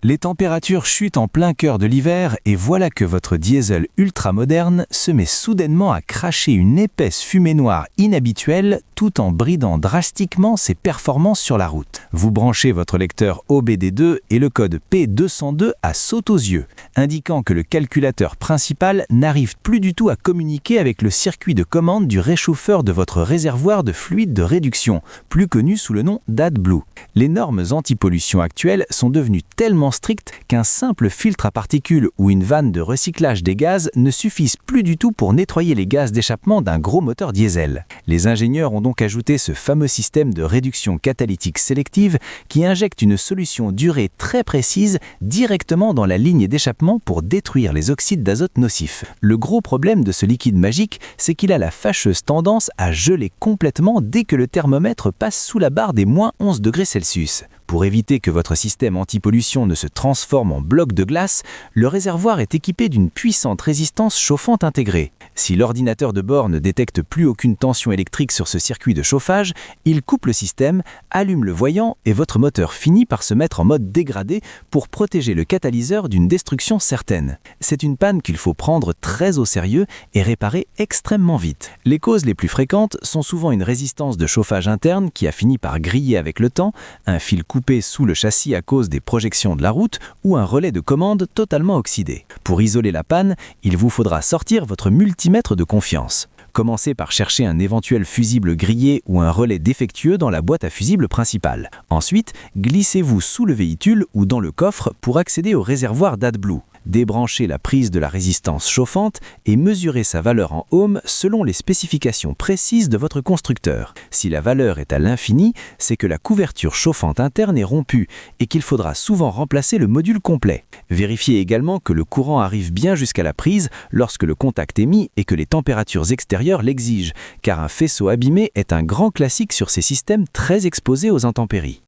Les températures chutent en plein cœur de l'hiver et voilà que votre diesel ultra-moderne se met soudainement à cracher une épaisse fumée noire inhabituelle tout en bridant drastiquement ses performances sur la route. Vous branchez votre lecteur OBD2 et le code P202 saute aux yeux, indiquant que le calculateur principal n'arrive plus du tout à communiquer avec le circuit de commande du réchauffeur de votre réservoir de fluide de réduction, plus connu sous le nom d'AdBlue. Les normes anti-pollution actuelles sont devenues tellement strictes qu'un simple filtre à particules ou une vanne de recyclage des gaz ne suffisent plus du tout pour nettoyer les gaz d'échappement d'un gros moteur diesel. Les ingénieurs ont donc ajouté ce fameux système de réduction catalytique sélective qui injecte une solution d'urée très précise directement dans la ligne d'échappement pour détruire les oxydes d'azote nocifs. Le gros problème de ce liquide magique, c'est qu'il a la fâcheuse tendance à geler complètement dès que le thermomètre passe sous la barre des moins 11 degrés Celsius. Pour éviter que votre système anti-pollution ne se transforme en bloc de glace, le réservoir est équipé d'une puissante résistance chauffante intégrée. Si l'ordinateur de bord ne détecte plus aucune tension électrique sur ce circuit de chauffage, il coupe le système, allume le voyant et votre moteur finit par se mettre en mode dégradé pour protéger le catalyseur d'une destruction certaine. C'est une panne qu'il faut prendre très au sérieux et réparer extrêmement vite. Les causes les plus fréquentes sont souvent une résistance de chauffage interne qui a fini par griller avec le temps, un fil coupé sous le châssis à cause des projections de la route ou un relais de commande totalement oxydé. Pour isoler la panne, il vous faudra sortir votre multimètre de confiance. Commencez par chercher un éventuel fusible grillé ou un relais défectueux dans la boîte à fusibles principale. Ensuite, glissez-vous sous le véhicule ou dans le coffre pour accéder au réservoir d'AdBlue. Débranchez la prise de la résistance chauffante et mesurez sa valeur en ohms selon les spécifications précises de votre constructeur. Si la valeur est à l'infini, c'est que la couverture chauffante interne est rompue et qu'il faudra souvent remplacer le module complet. Vérifiez également que le courant arrive bien jusqu'à la prise lorsque le contact est mis et que les températures extérieures l'exigent, car un faisceau abîmé est un grand classique sur ces systèmes très exposés aux intempéries.